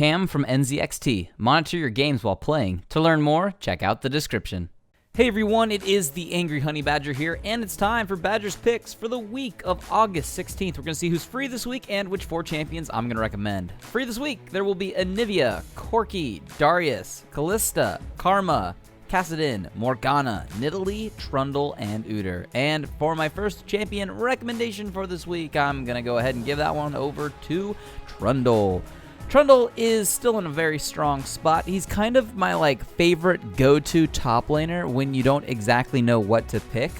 Cam from NZXT. Monitor your games while playing. To learn more, check out the description. Hey everyone, it is the Angry Honey Badger here, and it's time for Badger's Picks for the week of August 16th. We're going to see who's free this week and which 4 champions I'm going to recommend. Free this week, there will be Anivia, Corki, Darius, Callista, Karma, Kassadin, Morgana, Nidalee, Trundle, and Udyr. And for my first champion recommendation for this week, I'm going to go ahead and give that one over to Trundle. Trundle is still in a very strong spot. He's kind of my favorite go-to top laner when you don't exactly know what to pick.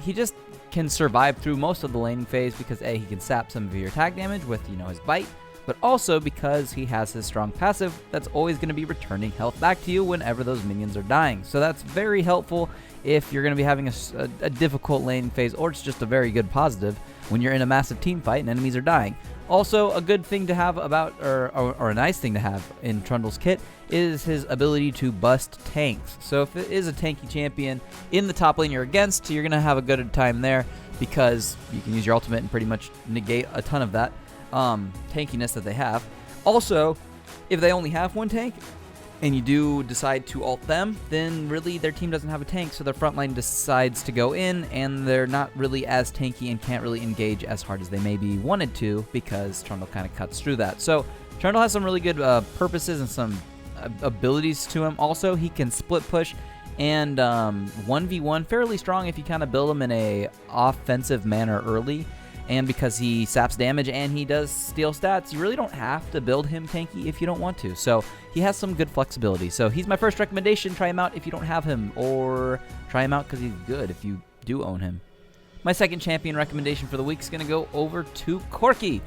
He just can survive through most of the laning phase because A, he can sap some of your attack damage with his bite, but also because he has his strong passive that's always going to be returning health back to you whenever those minions are dying. So that's very helpful if you're going to be having a difficult laning phase, or it's just a very good positive when you're in a massive team fight and enemies are dying. Also, a good thing to have or a nice thing to have in Trundle's kit is his ability to bust tanks. So if it is a tanky champion in the top lane you're against, you're going to have a good time there because you can use your ultimate and pretty much negate a ton of that tankiness that they have. Also, if they only have one tank and you do decide to ult them, then really their team doesn't have a tank, so their front line decides to go in, and they're not really as tanky and can't really engage as hard as they maybe wanted to because Trundle kind of cuts through that. So Trundle has some really good purposes and some abilities to him. Also, he can split push and 1v1 fairly strong if you kind of build him in a offensive manner early. And because he saps damage and he does steal stats, you really don't have to build him tanky if you don't want to. So he has some good flexibility. So he's my first recommendation. Try him out if you don't have him, or try him out because he's good if you do own him. My second champion recommendation for the week is going to go over to Corki.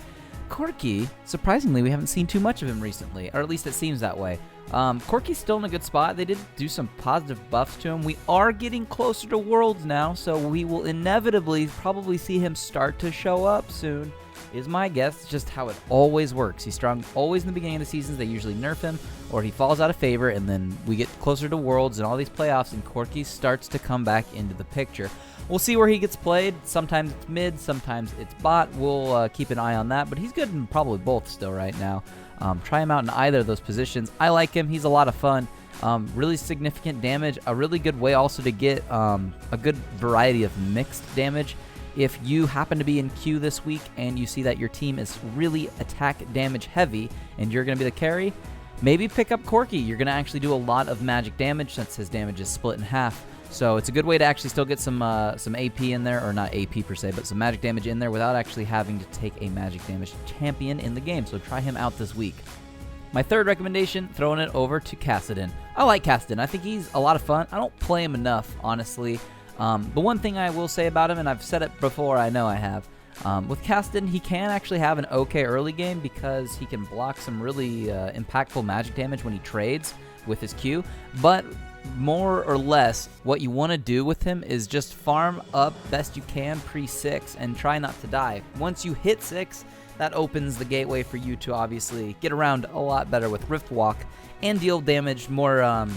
Corki, surprisingly, we haven't seen too much of him recently, or at least it seems that way. Corki's still in a good spot. They did do some positive buffs to him. We are getting closer to Worlds now, so we will inevitably probably see him start to show up soon, is my guess. It's just how it always works. He's strong always in the beginning of the seasons. They usually nerf him, or he falls out of favor, and then we get closer to Worlds and all these playoffs, and Corki starts to come back into the picture. We'll see where he gets played. Sometimes it's mid, sometimes it's bot. We'll keep an eye on that, but he's good in probably both still right now. Try him out in either of those positions. I like him. He's a lot of fun. Really significant damage. A really good way also to get a good variety of mixed damage. If you happen to be in queue this week and you see that your team is really attack damage heavy and you're going to be the carry, maybe pick up Corki. You're going to actually do a lot of magic damage since his damage is split in half. So it's a good way to actually still get some AP in there, or not AP per se, but some magic damage in there without actually having to take a magic damage champion in the game. So try him out this week. My third recommendation, throwing it over to Kassadin. I like Kassadin. I think he's a lot of fun. I don't play him enough, honestly. The one thing I will say about him, and I've said it before, I know I have, with Kassadin, he can actually have an okay early game because he can block some really impactful magic damage when he trades with his Q, but more or less what you want to do with him is just farm up best you can pre-6 and try not to die. Once you hit 6, that opens the gateway for you to obviously get around a lot better with Rift Walk and deal damage more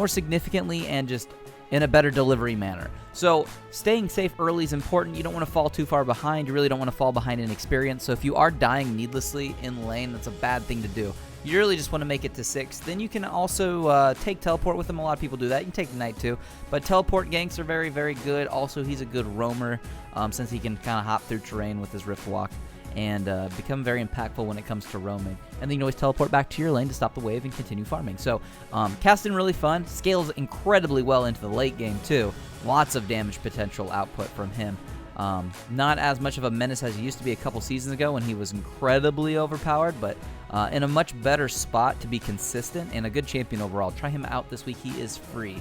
significantly and just in a better delivery manner. So staying safe early is important. You don't want to fall too far behind. You really don't want to fall behind in experience. So if you are dying needlessly in lane, that's a bad thing to do. You really just want to make it to 6. Then you can also take teleport with him. A lot of people do that. You can take Ignite too. But teleport ganks are very, very good. Also, he's a good roamer since he can kind of hop through terrain with his Rift Walk and become very impactful when it comes to roaming. And then you can always teleport back to your lane to stop the wave and continue farming. So Kassadin really fun. Scales incredibly well into the late game too. Lots of damage potential output from him. Not as much of a menace as he used to be a couple seasons ago when he was incredibly overpowered, but in a much better spot to be consistent and a good champion overall. Try him out this week. He is free.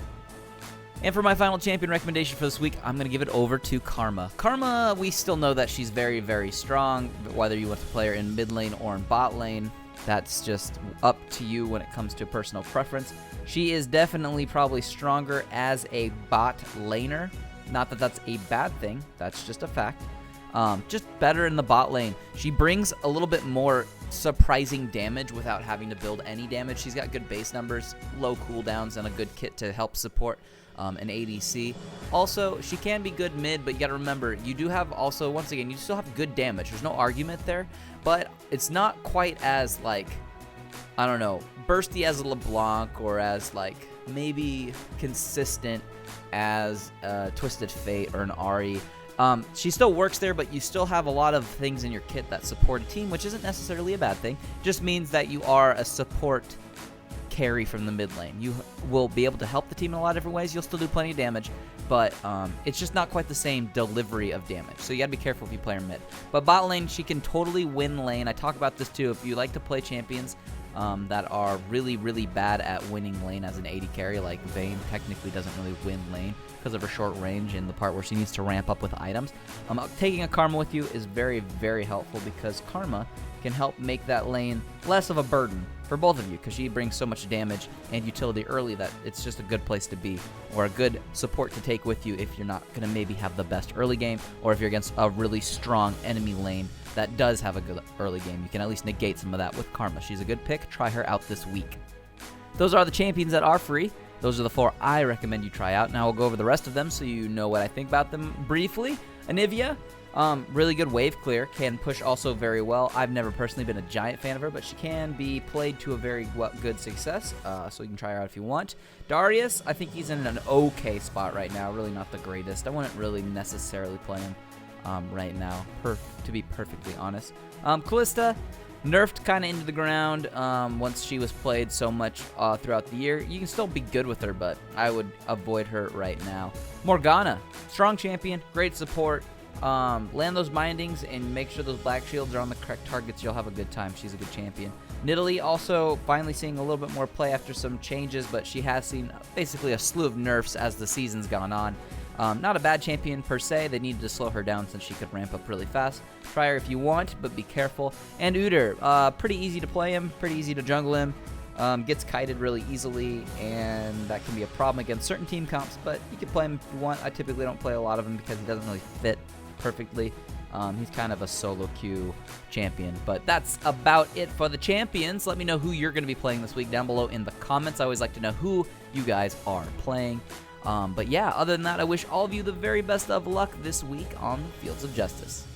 And for my final champion recommendation for this week, I'm going to give it over to Karma. Karma, we still know that she's very, very strong, whether you want to play her in mid lane or in bot lane. That's just up to you when it comes to personal preference. She is definitely probably stronger as a bot laner. Not that that's a bad thing. That's just a fact. Just better in the bot lane. She brings a little bit more surprising damage without having to build any damage. She's got good base numbers, low cooldowns, and a good kit to help support an ADC. Also, she can be good mid, but you got to remember, you do have also, once again, you still have good damage. There's no argument there, but it's not quite as, like, I don't know, bursty as a LeBlanc or as, like, maybe consistent as Twisted Fate or an Ari. She still works there, but you still have a lot of things in your kit that support a team, which isn't necessarily a bad thing. Just means that you are a support carry from the mid lane. You will be able to help the team in a lot of different ways. You'll still do plenty of damage, but it's just not quite the same delivery of damage. So you gotta be careful if you play her mid. But bot lane, she can totally win lane. I talk about this too. If you like to play champions that are really, really bad at winning lane as an AD carry, like Vayne technically doesn't really win lane because of her short range and the part where she needs to ramp up with items. Taking a Karma with you is very, very helpful because Karma can help make that lane less of a burden for both of you because she brings so much damage and utility early that it's just a good place to be, or a good support to take with you if you're not going to maybe have the best early game, or if you're against a really strong enemy lane that does have a good early game. You can at least negate some of that with Karma. She's a good pick. Try her out this week. Those are the champions that are free. Those are the 4 I recommend you try out. Now I'll go over the rest of them so you know what I think about them briefly. Anivia, really good wave clear, can push also very well. I've never personally been a giant fan of her, but she can be played to a very good success, so you can try her out if you want. Darius, I think he's in an okay spot right now, really not the greatest. I wouldn't really necessarily play him right now, to be perfectly honest. Callista, nerfed kind of into the ground once she was played so much throughout the year. You can still be good with her, but I would avoid her right now. Morgana, strong champion, great support. Land those bindings and make sure those black shields are on the correct targets. You'll have a good time. She's a good champion. Nidalee also finally seeing a little bit more play after some changes, but she has seen basically a slew of nerfs as the season's gone on. Not a bad champion per se. They needed to slow her down since she could ramp up really fast. Try her if you want, but be careful. And Udyr, pretty easy to play him, pretty easy to jungle him. Gets kited really easily, and that can be a problem against certain team comps, but you can play him if you want. I typically don't play a lot of him because he doesn't really fit perfectly. He's kind of a solo queue champion, but that's about it for the champions. Let me know who you're going to be playing this week down below in the comments. I always like to know who you guys are playing. But yeah, other than that, I wish all of you the very best of luck this week on the Fields of Justice.